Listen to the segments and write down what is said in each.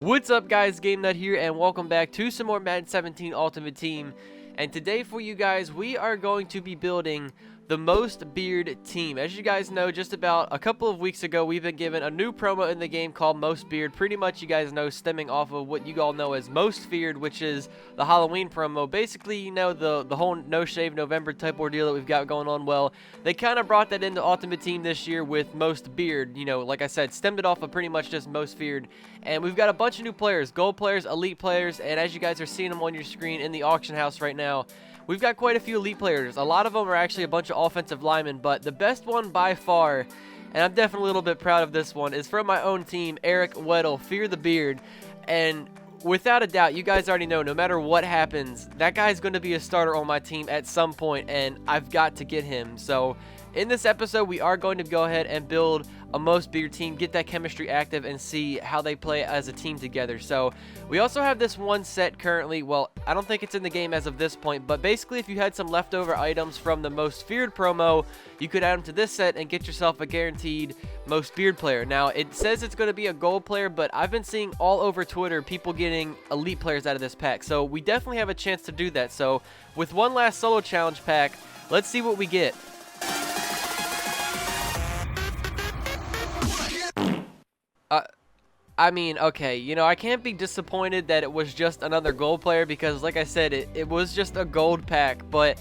What's up, guys? Game Nut here, and welcome back to some more Madden 17 Ultimate Team. And today for you guys, we are going to be building the Most Beard team. As you guys know, just about a couple of weeks ago, we've been given a new promo in the game called Most Beard. Pretty much, you guys know, stemming off of what you all know as Most Feared, which is the Halloween promo. Basically, you know, the whole No Shave November type ordeal that we've got going on. Well, they kind of brought that into Ultimate Team this year with Most Beard. You know, like I said, stemmed it off of pretty much just Most Feared. And we've got a bunch of new players, gold players, elite players, and as you guys are seeing them on your screen in the auction house right now, we've got quite a few elite players. A lot of them are actually a bunch of offensive linemen, but the best one by far, and I'm definitely a little bit proud of this one, is from my own team, Eric Weddle, Fear the Beard. And without a doubt, you guys already know, no matter what happens, that guy's going to be a starter on my team at some point, and I've got to get him. So in this episode, we are going to go ahead and build a Most Beard team, get that chemistry active, and see how they play as a team together. So we also have this one set currently. Well, I don't think it's in the game as of this point, but basically if you had some leftover items from the Most Feared promo, you could add them to this set and get yourself a guaranteed Most Beard player. Now, it says it's going to be a gold player, but I've been seeing all over Twitter people getting elite players out of this pack. So we definitely have a chance to do that. So with one last solo challenge pack, let's see what we get. I mean, okay, you know, I can't be disappointed that it was just another gold player because, like I said, it was just a gold pack, but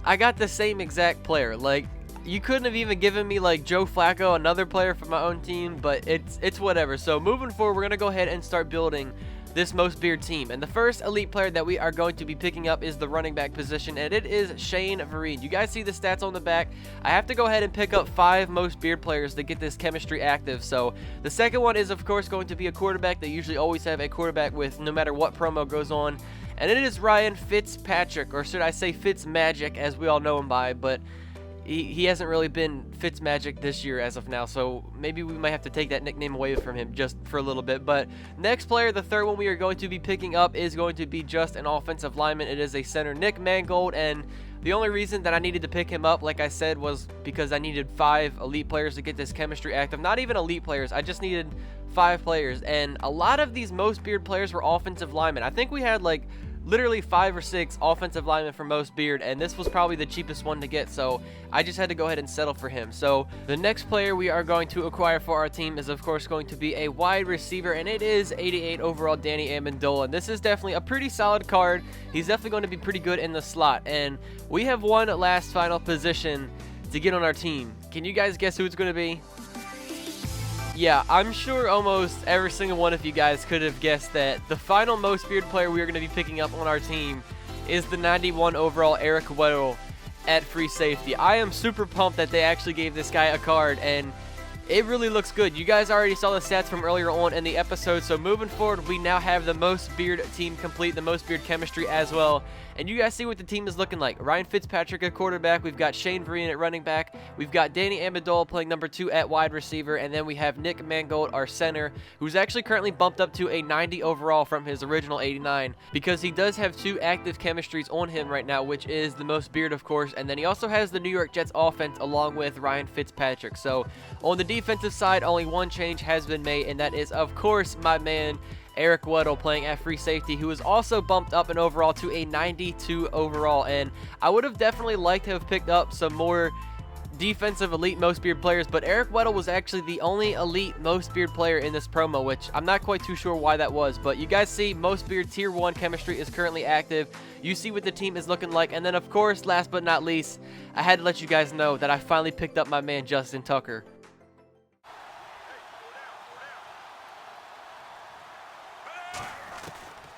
I got the same exact player. Like, you couldn't have even given me, like, Joe Flacco, another player from my own team, but it's whatever. So, moving forward, we're going to go ahead and start building this Most Beard team. And the first elite player that we are going to be picking up is the running back position, and it is Shane Vereen. You guys see the stats on the back? I have to go ahead and pick up 5 Most Beard players to get this chemistry active. So the second one is, of course, going to be a quarterback. They usually always have a quarterback with no matter what promo goes on, and it is Ryan Fitzpatrick, or should I say Fitzmagic, as we all know him by, but he hasn't really been Fitzmagic this year as of now, so maybe we might have to take that nickname away from him just for a little bit. But next player, the third one we are going to be picking up, is going to be just an offensive lineman. It is a center, Nick Mangold, and the only reason that I needed to pick him up, like I said, was because I needed 5 elite players to get this chemistry active. Not even elite players, I just needed 5 players, and a lot of these Most Beard players were offensive linemen. I think we had like literally 5 or 6 offensive linemen for Most Beard, and this was probably the cheapest one to get, so I just had to go ahead and settle for him. So the next player we are going to acquire for our team is, of course, going to be a wide receiver, and it is 88 overall Danny Amendola. And this is definitely a pretty solid card. He's definitely going to be pretty good in the slot, and we have one last final position to get on our team. Can you guys guess who it's going to be? Yeah, I'm sure almost every single one of you guys could have guessed that the final Most Beard player we are going to be picking up on our team is the 91 overall Eric Weddle at free safety. I am super pumped that they actually gave this guy a card, and it really looks good. You guys already saw the stats from earlier on in the episode, so moving forward, we now have the Most Beard team complete, the Most Beard chemistry as well. And you guys see what the team is looking like. Ryan Fitzpatrick at quarterback. We've got Shane Vereen at running back. We've got Danny Amendola playing number 2 at wide receiver. And then we have Nick Mangold, our center, who's actually currently bumped up to a 90 overall from his original 89, because he does have 2 active chemistries on him right now, which is the Most Beard, of course. And then he also has the New York Jets offense along with Ryan Fitzpatrick. So on the defensive side, only one change has been made, and that is, of course, my man Eric Weddle playing at free safety, who is also bumped up in overall to a 92 overall. And I would have definitely liked to have picked up some more defensive elite Most Beard players, but Eric Weddle was actually the only elite Most Beard player in this promo, which I'm not quite too sure why that was. But you guys see Most Beard tier 1 chemistry is currently active. You see what the team is looking like. And then, of course, last but not least, I had to let you guys know that I finally picked up my man Justin Tucker.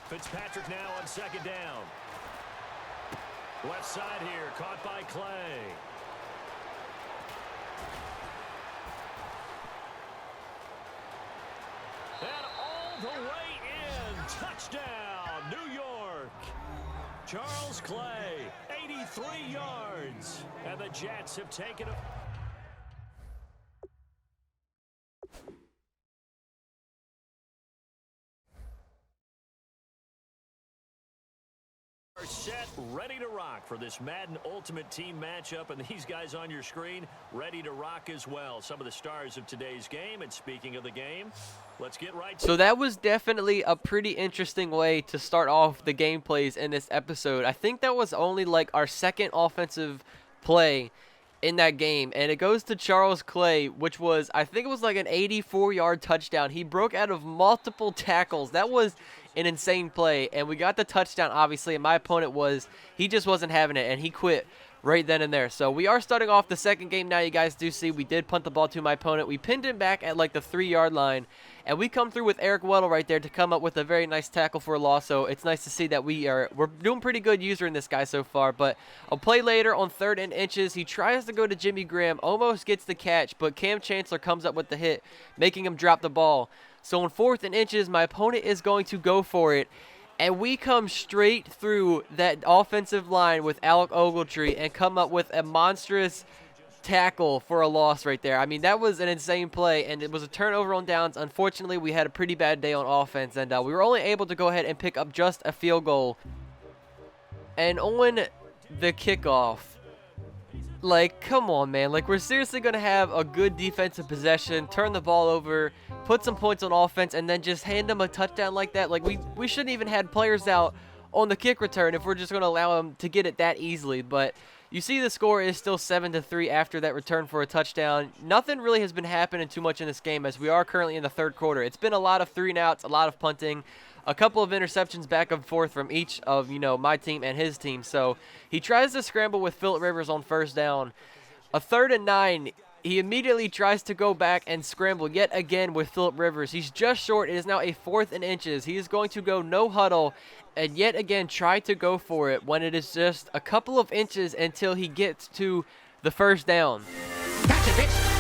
Fitzpatrick now on second down. Left side here, caught by Clay. And all the way in. Touchdown, New York. Charles Clay, 83 yards. And the Jets have taken a... set, ready to rock for this Madden Ultimate Team matchup, and these guys on your screen ready to rock as well. Some of the stars of today's game, and speaking of the game, let's get right to So that was definitely a pretty interesting way to start off the gameplays in this episode. I think that was only like our second offensive play in that game, and it goes to Charles Clay, which was, I think it was like an 84-yard touchdown. He broke out of multiple tackles. That was an insane play, and we got the touchdown, obviously, and my opponent he just wasn't having it, and he quit right then and there. So we are starting off the second game now. You guys do see we did punt the ball to my opponent. We pinned him back at like the 3-yard line, and we come through with Eric Weddle right there to come up with a very nice tackle for a loss. So it's nice to see that we're doing pretty good using this guy so far. But a play later on 3rd and inches, he tries to go to Jimmy Graham, almost gets the catch, but Cam Chancellor comes up with the hit, making him drop the ball. So on 4th and inches, my opponent is going to go for it, and we come straight through that offensive line with Alec Ogletree and come up with a monstrous tackle for a loss right there. I mean, that was an insane play, and it was a turnover on downs. Unfortunately, we had a pretty bad day on offense, and we were only able to go ahead and pick up just a field goal. And on the kickoff, like, come on, man. Like, we're seriously going to have a good defensive possession, turn the ball over, put some points on offense, and then just hand them a touchdown like that. Like, we shouldn't even had players out on the kick return if we're just going to allow them to get it that easily. But you see the score is still 7-3 after that return for a touchdown. Nothing really has been happening too much in this game as we are currently in the 3rd quarter. It's been a lot of 3-and-outs, a lot of punting, a couple of interceptions back and forth from each of, my team and his team. So he tries to scramble with Phillip Rivers on 1st down. A 3rd and 9, he immediately tries to go back and scramble yet again with Phillip Rivers. He's just short. It is now a 4th and inches. He is going to go no huddle and yet again try to go for it when it is just a couple of inches until he gets to the 1st down. Gotcha, bitch.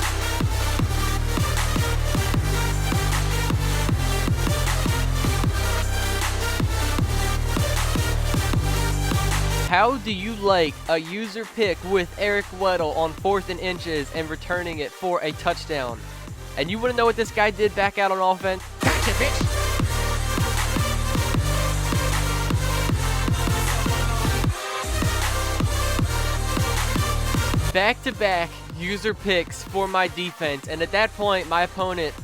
How do you like a user pick with Eric Weddle on 4th and inches and returning it for a touchdown? And you want to know what this guy did back out on offense? Gotcha, bitch. Back-to-back user picks for my defense, and at that point, my opponent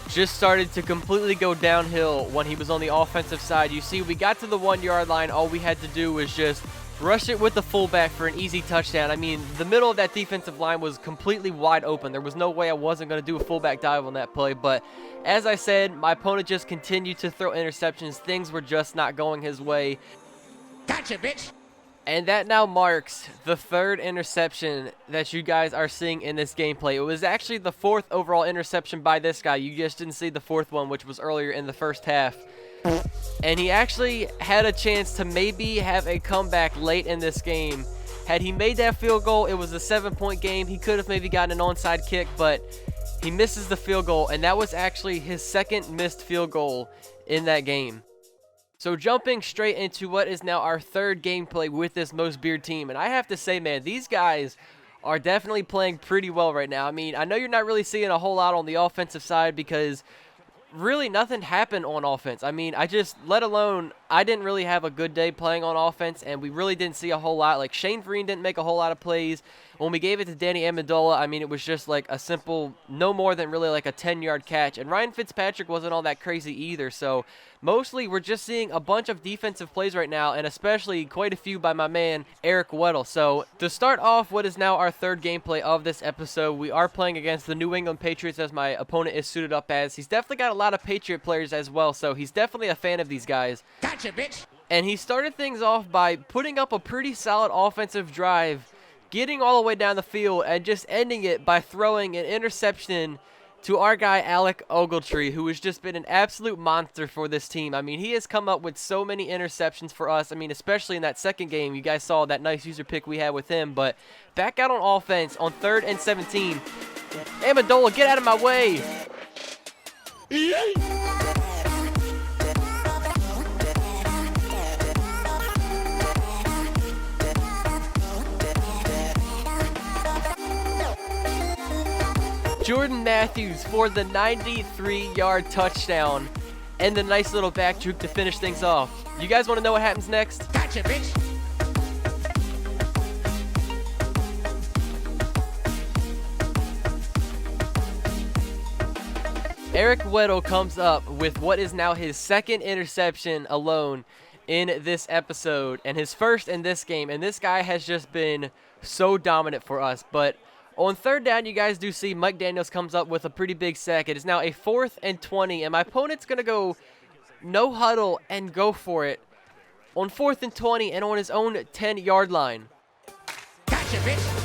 just started to completely go downhill when he was on the offensive side. You see, we got to the 1-yard line. All we had to do was just rush it with the fullback for an easy touchdown. I mean, the middle of that defensive line was completely wide open. There was no way I wasn't going to do a fullback dive on that play. But as I said, my opponent just continued to throw interceptions. Things were just not going his way. Gotcha, bitch. And that now marks the 3rd interception that you guys are seeing in this gameplay. It was actually the 4th overall interception by this guy. You just didn't see the 4th one, which was earlier in the 1st half. And he actually had a chance to maybe have a comeback late in this game. Had he made that field goal, it was a 7-point game. He could have maybe gotten an onside kick, but he misses the field goal. And that was actually his 2nd missed field goal in that game. So jumping straight into what is now our 3rd gameplay with this Most Beard team. And I have to say, man, these guys are definitely playing pretty well right now. I mean, I know you're not really seeing a whole lot on the offensive side because really nothing happened on offense. I mean, I didn't really have a good day playing on offense, and we really didn't see a whole lot. Like, Shane Vereen didn't make a whole lot of plays. When we gave it to Danny Amendola, I mean, it was just like a simple, no more than really like a 10-yard catch. And Ryan Fitzpatrick wasn't all that crazy either. So mostly we're just seeing a bunch of defensive plays right now, and especially quite a few by my man, Eric Weddle. So to start off what is now our 3rd gameplay of this episode, we are playing against the New England Patriots as my opponent is suited up as. He's definitely got a lot of Patriot players as well, so he's definitely a fan of these guys. Gotcha, bitch. And he started things off by putting up a pretty solid offensive drive, getting all the way down the field, and just ending it by throwing an interception to our guy Alec Ogletree, who has just been an absolute monster for this team. I mean, he has come up with so many interceptions for us. I mean, especially in that 2nd game. You guys saw that nice user pick we had with him. But back out on offense on 3rd and 17. Amendola, get out of my way. Jordan Matthews for the 93-yard touchdown and the nice little back juke to finish things off. You guys want to know what happens next? Gotcha, bitch. Eric Weddle comes up with what is now his second interception alone in this episode and his first in this game. And this guy has just been so dominant for us. But on third down, you guys do see Mike Daniels comes up with a pretty big sack. It is now a 4th and 20, and my opponent's going to go no huddle and go for it on 4th and 20 and on his own 10-yard line. Gotcha, bitch.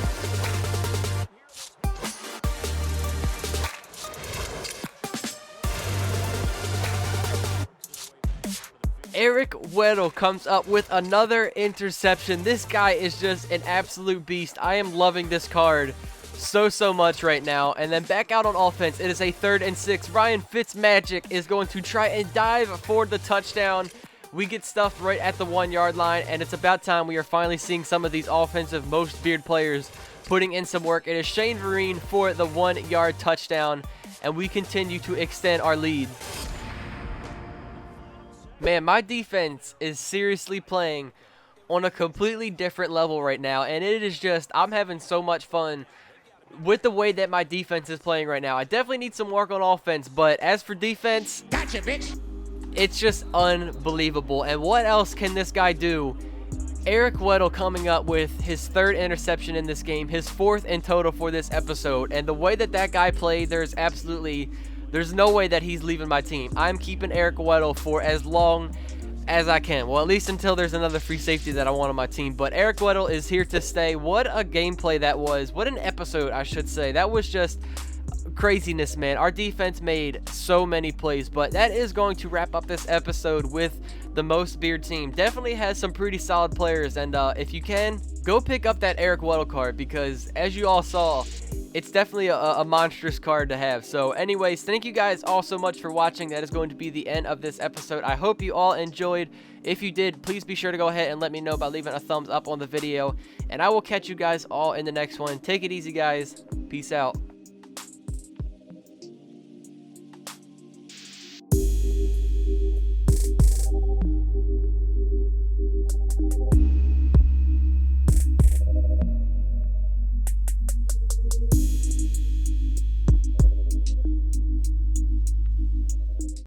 Eric Weddle comes up with another interception. This guy is just an absolute beast. I am loving this card so much right now. And then back out on offense, it is a 3rd and 6. Ryan Fitzmagic is going to try and dive for the touchdown. We get stuffed right at the 1-yard line, and it's about time we are finally seeing some of these offensive most beard players putting in some work. It is Shane Vereen for the 1-yard touchdown, and we continue to extend our lead. Man, my defense is seriously playing on a completely different level right now, and it is just, I'm having so much fun with the way that my defense is playing right now. I definitely need some work on offense, but as for defense, Gotcha, bitch. it's just unbelievable. And what else can this guy do? Eric Weddle coming up with his 3rd interception in this game, his 4th in total for this episode, and the way that that guy played, there's no way that he's leaving my team. I'm keeping Eric Weddle for as long as I can. Well, at least until there's another free safety that I want on my team. But Eric Weddle is here to stay. What a gameplay that was. What an episode, I should say. That was just craziness, man. Our defense made so many plays. But that is going to wrap up this episode with the Most Beard team. Definitely has some pretty solid players. And if you can, go pick up that Eric Weddle card, because as you all saw, it's definitely a monstrous card to have. So anyways, thank you guys all so much for watching. That is going to be the end of this episode. I hope you all enjoyed. If you did, please be sure to go ahead and let me know by leaving a thumbs up on the video. And I will catch you guys all in the next one. Take it easy, guys. Peace out.